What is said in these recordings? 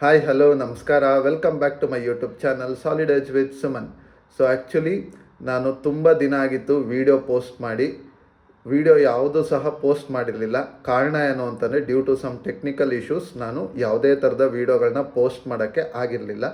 Hi hello ನಮಸ್ಕಾರ, welcome back to my YouTube channel Solid Edge with Suman. So actually ನಾನು ತುಂಬ ದಿನ ಆಗಿತ್ತು ವಿಡಿಯೋ ಪೋಸ್ಟ್ ಮಾಡಿ. ವಿಡಿಯೋ ಯಾವುದೂ ಸಹ ಪೋಸ್ಟ್ ಮಾಡಿರಲಿಲ್ಲ. ಕಾರಣ ಏನು ಅಂತಂದರೆ, due to some technical issues ನಾನು ಯಾವುದೇ ಥರದ ವೀಡಿಯೋಗಳನ್ನ ಪೋಸ್ಟ್ ಮಾಡೋಕ್ಕೆ ಆಗಿರಲಿಲ್ಲ.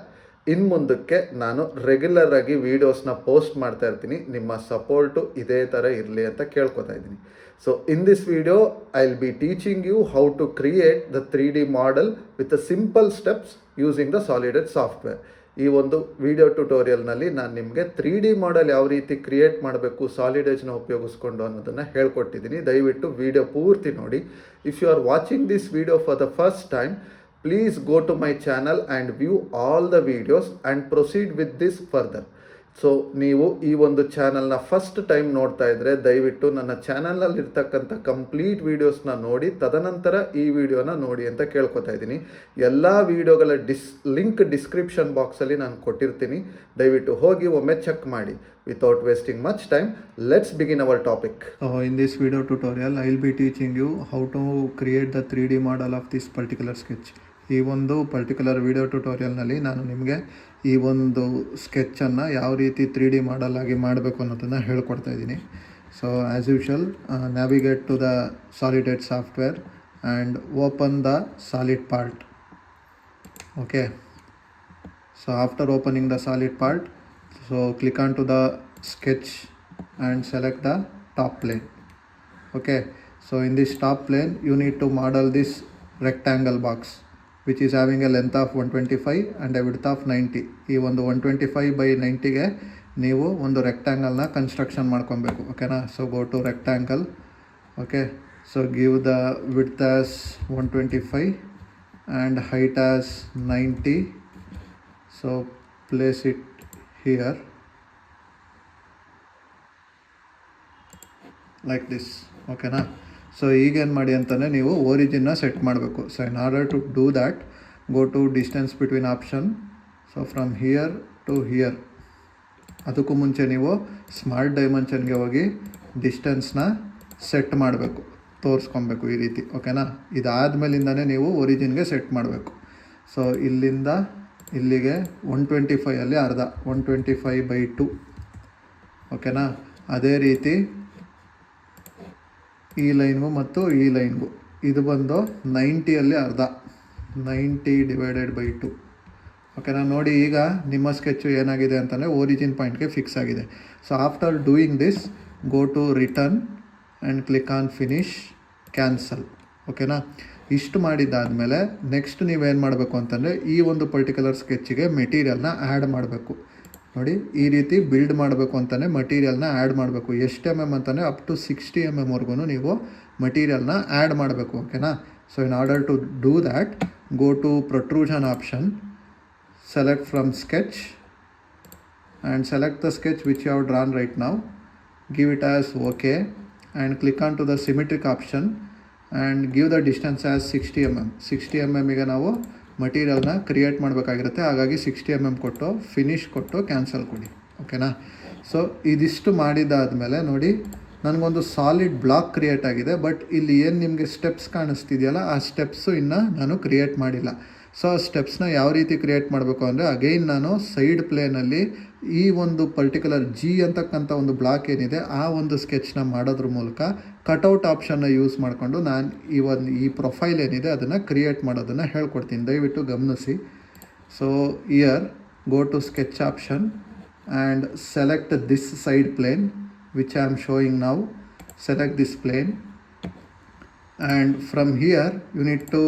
ಇನ್ನು ಮುಂದಕ್ಕೆ ನಾನು ರೆಗ್ಯುಲರ್ ಆಗಿ ವೀಡಿಯೋಸ್ನ ಪೋಸ್ಟ್ ಮಾಡ್ತಾ ಇರ್ತೀನಿ. ನಿಮ್ಮ ಸಪೋರ್ಟು ಇದೇ ಥರ ಇರಲಿ ಅಂತ ಕೇಳ್ಕೊತಾ ಇದ್ದೀನಿ. So in this video I will be teaching you how to create the 3D model with a simple steps using the solid edge software. ಈ ಒಂದು ವಿಡಿಯೋ ಟ್ಯುಟೋರಿಯಲ್ನಲ್ಲಿ ನಾನು ನಿಮಗೆ 3D ಮಾಡೆಲ್ ಯಾವ ರೀತಿ ಕ್ರಿಯೇಟ್ ಮಾಡಬೇಕು ಸಾಲಿಡ್ ಎಡ್ಜ್ನ ಉಪಯೋಗಿಸ್ಕೊಂಡು ಅನ್ನೋದನ್ನು ಹೇಳ್ಕೊಟ್ಟಿದ್ದೀನಿ. ದಯವಿಟ್ಟು ವಿಡಿಯೋ ಪೂರ್ತಿ ನೋಡಿ. If you are watching this video for the first time, please go to my channel and view all the videos and proceed with this further. So ನೀವು ಈ ಒಂದು ಚಾನಲ್ನ ಫಸ್ಟ್ ಟೈಮ್ ನೋಡ್ತಾ ಇದ್ದರೆ ದಯವಿಟ್ಟು ನನ್ನ ಚಾನಲಲ್ಲಿರ್ತಕ್ಕಂಥ ಕಂಪ್ಲೀಟ್ ವೀಡಿಯೋಸ್ನ ನೋಡಿ, ತದನಂತರ ಈ ವಿಡಿಯೋನ ನೋಡಿ ಅಂತ ಕೇಳ್ಕೊತಾ ಇದ್ದೀನಿ. ಎಲ್ಲ ವೀಡಿಯೋಗಳ ಲಿಂಕ್ ಡಿಸ್ಕ್ರಿಪ್ಷನ್ ಬಾಕ್ಸಲ್ಲಿ ನಾನು ಕೊಟ್ಟಿರ್ತೀನಿ. ದಯವಿಟ್ಟು ಹೋಗಿ ಒಮ್ಮೆ ಚೆಕ್ ಮಾಡಿ. Without wasting much time, let's begin hour topic. In this video tutorial, I will be teaching you how to create the 3D model of this particular sketch. ಈ ಒಂದು ಪರ್ಟಿಕ್ಯುಲರ್ ವಿಡಿಯೋ ಟ್ಯುಟೋರಿಯಲ್ನಲ್ಲಿ ನಾನು ನಿಮಗೆ ಈ ಒಂದು ಸ್ಕೆಚ್ಚನ್ನು ಯಾವ ರೀತಿ 3D ಮಾಡೆಲ್ ಆಗಿ ಮಾಡಬೇಕು ಅನ್ನೋದನ್ನು ಹೇಳ್ಕೊಡ್ತಾ ಇದ್ದೀನಿ. So as usual, navigate to the solid edge software and open the solid part. Okay, so after opening the solid part, so click on to the sketch and select the top plane. Okay, so in this top plane you need to model this rectangle box which is having a length of 125 and a width of 90. ಈ ಒಂದು 125 by 90ಗೆ ನೀವು ಒಂದು ರೆಕ್ಟ್ಯಾಂಗಲ್ನ construction ಮಾಡ್ಕೊಬೇಕು. ಓಕೆನಾ? So go to rectangle. Okay, so give the width as 125 and height as 90. So place it here like this. ಓಕೆನಾ? So ಈಗೇನು ಮಾಡಿ ಅಂತಲೇ ನೀವು ಒರಿಜಿನ್ನ ಸೆಟ್ ಮಾಡಬೇಕು. So in order to do that, go to distance between option. So from here to here, ಅದಕ್ಕೂ ಮುಂಚೆ ನೀವು ಸ್ಮಾರ್ಟ್ ಡೈಮೆನ್ಷನ್ಗೆ ಹೋಗಿ ಡಿಸ್ಟೆನ್ಸ್ನ ಸೆಟ್ ಮಾಡಬೇಕು, ತೋರಿಸ್ಕೊಬೇಕು ಈ ರೀತಿ. ಓಕೆನಾ? ಇದಾದಮೇಲಿಂದನೇ ನೀವು ಒರಿಜಿನ್ಗೆ ಸೆಟ್ ಮಾಡಬೇಕು. ಸೊ ಇಲ್ಲಿಂದ ಇಲ್ಲಿಗೆ 125 ಅರ್ಧ, 125/2. ಓಕೆನಾ? ಅದೇ ರೀತಿ ಈ ಲೈನ್ಗೂ ಮತ್ತು ಈ ಲೈನ್ಗೂ ಇದು ಬಂದು 90 ಅರ್ಧ, 90/2. ಓಕೆನಾ? ನೋಡಿ, ಈಗ ನಿಮ್ಮ ಸ್ಕೆಚ್ಚು ಏನಾಗಿದೆ ಅಂತಂದರೆ ಒರಿಜಿನ್ ಪಾಯಿಂಟ್ಗೆ ಫಿಕ್ಸ್ ಆಗಿದೆ. So after doing this, go to return and click on finish, cancel. ಓಕೆನಾ? ಇಷ್ಟು ಮಾಡಿದ್ದಾದಮೇಲೆ ನೆಕ್ಸ್ಟ್ ನೀವೇನು ಮಾಡಬೇಕು ಅಂತಂದರೆ ಈ ಒಂದು ಪರ್ಟಿಕ್ಯುಲರ್ ಸ್ಕೆಚ್ಚಿಗೆ ಮೆಟೀರಿಯಲ್ನ ಆ್ಯಡ್ ಮಾಡಬೇಕು. ನೋಡಿ, ಈ ರೀತಿ ಬಿಲ್ಡ್ ಮಾಡಬೇಕು ಅಂತಲೇ ಮಟೀರಿಯಲ್ನ ಆ್ಯಡ್ ಮಾಡಬೇಕು. ಎಷ್ಟು ಅಂತಲೇ ಅಪ್ ಟು 60 ವರೆಗೂ ನೀವು ಮಟೀರಿಯಲ್ನ ಆ್ಯಡ್ ಮಾಡಬೇಕು. ಓಕೆನಾ? So in order to do that, go to protrusion option, select from sketch and select the sketch which you have drawn right now, give it as okay and click on to the symmetric option and give the distance as 60 mm. 60 mm ನಾವು ಮಟೀರಿಯಲ್ನ create ಮಾಡಬೇಕಾಗಿರುತ್ತೆ. ಹಾಗಾಗಿ 60 mm ಕೊಟ್ಟು finish ಕೊಟ್ಟು cancel ಕೊಡಿ. ಓಕೆನಾ? So ಇದಿಷ್ಟು ಮಾಡಿದ್ದಾದಮೇಲೆ ನೋಡಿ, ನನಗೊಂದು solid block create ಆಗಿದೆ. ಬಟ್ ಇಲ್ಲಿ ಏನು ನಿಮಗೆ ಸ್ಟೆಪ್ಸ್ ಕಾಣಿಸ್ತಿದೆಯಲ್ಲ, ಆ ಸ್ಟೆಪ್ಸು ಇನ್ನೂ ನಾನು ಕ್ರಿಯೇಟ್ ಮಾಡಿಲ್ಲ. ಸೊ ಆ ಸ್ಟೆಪ್ಸ್ನ ಯಾವ ರೀತಿ ಕ್ರಿಯೇಟ್ ಮಾಡಬೇಕು ಅಂದರೆ, ಅಗೈನ್ ನಾನು ಸೈಡ್ ಪ್ಲೇನಲ್ಲಿ ಈ ಒಂದು ಪರ್ಟಿಕ್ಯುಲರ್ ಜಿ ಅಂತಕ್ಕಂಥ ಒಂದು ಬ್ಲಾಕ್ ಏನಿದೆ ಆ ಒಂದು ಸ್ಕೆಚ್ನ ಮಾಡೋದ್ರ ಮೂಲಕ ಕಟೌಟ್ ಆಪ್ಷನ್ನ ಯೂಸ್ ಮಾಡಿಕೊಂಡು ನಾನು ಈ ಪ್ರೊಫೈಲ್ ಏನಿದೆ ಅದನ್ನು ಕ್ರಿಯೇಟ್ ಮಾಡೋದನ್ನು ಹೇಳ್ಕೊಡ್ತೀನಿ. ದಯವಿಟ್ಟು ಗಮನಿಸಿ. So here go to sketch option and select this side plane which I am showing now. Select this plane and from here you need to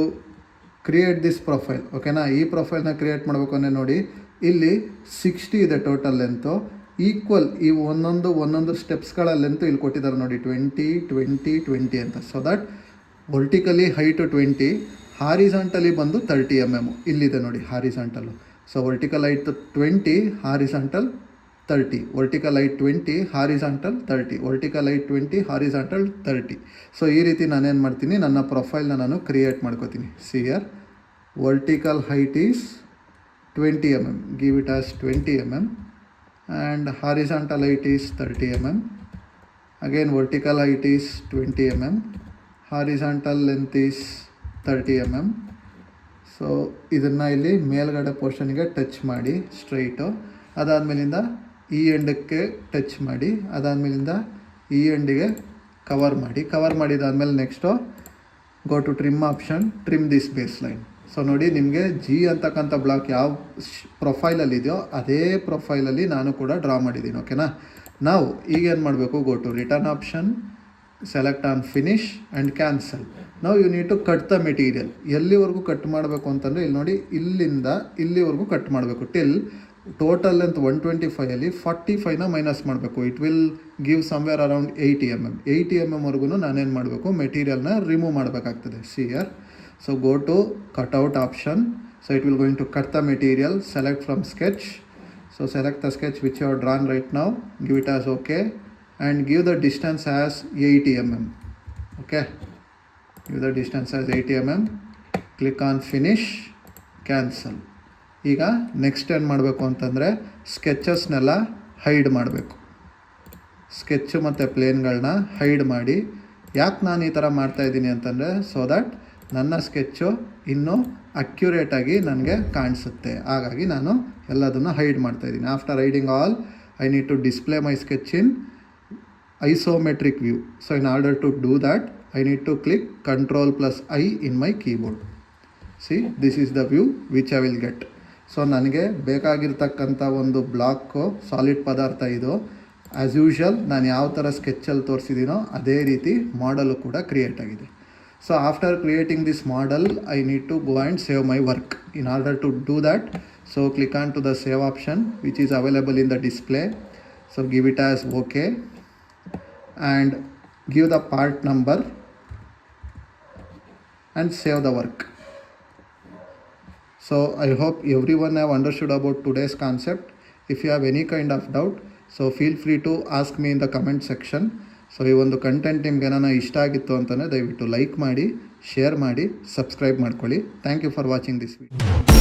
create this profile. ಓಕೆನಾ? ಈ ಪ್ರೊಫೈಲ್ನ ಕ್ರಿಯೇಟ್ ಮಾಡಬೇಕು ಅಂದರೆ ನೋಡಿ, ಇಲ್ಲಿ 60 ಇದೆ ಟೋಟಲ್ ಲೆಂತು. ಈಕ್ವಲ್ ಈ ಒಂದೊಂದು ಸ್ಟೆಪ್ಸ್ಗಳ length ಇಲ್ಲಿ ಕೊಟ್ಟಿದ್ದಾರೆ ನೋಡಿ, 20, 20, 20 ಅಂತ. So that vertically height 20, horizontally ಬಂದು 30 mm ಇಲ್ಲಿದೆ ನೋಡಿ horizontal. So vertical height 20, horizontal 30, vertical height 20, horizontal 30, vertical height 20, horizontal 30. So ಈ ರೀತಿ ನಾನೇನು ಮಾಡ್ತೀನಿ, ನನ್ನ ಪ್ರೊಫೈಲ್ನ ನಾನು ಕ್ರಿಯೇಟ್ ಮಾಡ್ಕೋತೀನಿ. See here, vertical height is 20 mm, give it as 20 mm and horizontal height is 30 mm. Again vertical height is 20 mm, horizontal length is 30 mm. So ಇದನ್ನು ಇಲ್ಲಿ ಮೇಲ್ಗಡೆ ಪೋರ್ಷನ್ಗೆ ಟಚ್ ಮಾಡಿ ಸ್ಟ್ರೈಟು, ಅದಾದಮೇಲಿಂದ ಈ ಎಂಡಕ್ಕೆ ಟಚ್ ಮಾಡಿ, ಅದಾದಮೇಲಿಂದ ಈ ಎಂಡಿಗೆ ಕವರ್ ಮಾಡಿದಾದಮೇಲೆ next go to trim option, trim this base line. So ನೋಡಿ, ನಿಮಗೆ ಜಿ ಅಂತಕ್ಕಂಥ ಬ್ಲಾಕ್ ಯಾವ ಪ್ರೊಫೈಲಲ್ಲಿದೆಯೋ ಅದೇ ಪ್ರೊಫೈಲಲ್ಲಿ ನಾನು ಕೂಡ ಡ್ರಾ ಮಾಡಿದ್ದೀನಿ. ಓಕೆನಾ. ನಾವು ಈಗೇನು ಮಾಡಬೇಕು, go to return option, select on finish and cancel. ನಾವು you need to cut the material. ಎಲ್ಲಿವರೆಗೂ ಕಟ್ ಮಾಡಬೇಕು ಅಂತಂದರೆ ಇಲ್ಲಿ ನೋಡಿ, ಇಲ್ಲಿಂದ ಇಲ್ಲಿವರೆಗೂ ಕಟ್ ಮಾಡಬೇಕು. ಟಿಲ್ ಟೋಟಲ್ ಲೆಂತ್ 125 45ನ ಮೈನಸ್ ಮಾಡಬೇಕು. It will give somewhere around 80 mm. 80 mm ವರೆಗೂ ನಾನೇನು ಮಾಡಬೇಕು, ಮೆಟೀರಿಯಲ್ನ ರಿಮೂವ್ ಮಾಡಬೇಕಾಗ್ತದೆ. See here. So go to cutout option. So it will going to cut the material. Select from sketch. So select the sketch which you are drawn right now. Give it as okay and give the distance as 80 mm. Okay, give the distance as 80 mm. Click on finish, cancel. ಈಗ next ಏನು ಮಾಡಬೇಕು ಅಂತಂದರೆ ಸ್ಕೆಚಸ್ನೆಲ್ಲ hide ಮಾಡಬೇಕು. Sketch ಮತ್ತು ಪ್ಲೇನ್ಗಳನ್ನ hide ಮಾಡಿ. ಯಾಕೆ ನಾನು ಈ ಥರ ಮಾಡ್ತಾಯಿದ್ದೀನಿ ಅಂತಂದರೆ ಸೊ ದ್ಯಾಟ್ ನನ್ನ ಸ್ಕೆಚ್ಚು ಇನ್ನೂ ಅಕ್ಯುರೇಟಾಗಿ ನನಗೆ ಕಾಣಿಸುತ್ತೆ. ಹಾಗಾಗಿ ನಾನು ಎಲ್ಲದನ್ನು ಹೈಡ್ ಮಾಡ್ತಾಯಿದ್ದೀನಿ. After hiding all, I need to display my sketch in isometric view. So in order to do that, I need to click Ctrl+I in my keyboard. See, this is the view which I will get. So ನನಗೆ ಬೇಕಾಗಿರ್ತಕ್ಕಂಥ ಒಂದು block solid ಪದಾರ್ಥ ಇದು. As usual ನಾನು ಯಾವ ಥರ ಸ್ಕೆಚ್ಚಲ್ಲಿ ತೋರಿಸಿದ್ದೀನೋ ಅದೇ ರೀತಿ ಮಾಡಲು ಕೂಡ ಕ್ರಿಯೇಟ್ ಆಗಿದೆ. So after creating this model, I need to go and save my work. In order to do that, so click on to the save option which is available in the display. So give it as okay and give the part number and save the work. So I hope everyone have understood about today's concept. If you have any kind of doubt, so feel free to ask me in the comment section. So ಈ ಒಂದು content ನಿಮ್ಗೆ ಏನಾನ ಇಷ್ಟ ಆಗಿತ್ತು ಅಂತಂದರೆ ದಯವಿಟ್ಟು like ಮಾಡಿ, share ಮಾಡಿ, ಸಬ್ಸ್ಕ್ರೈಬ್ ಮಾಡ್ಕೊಳ್ಳಿ. Thank you for watching this video.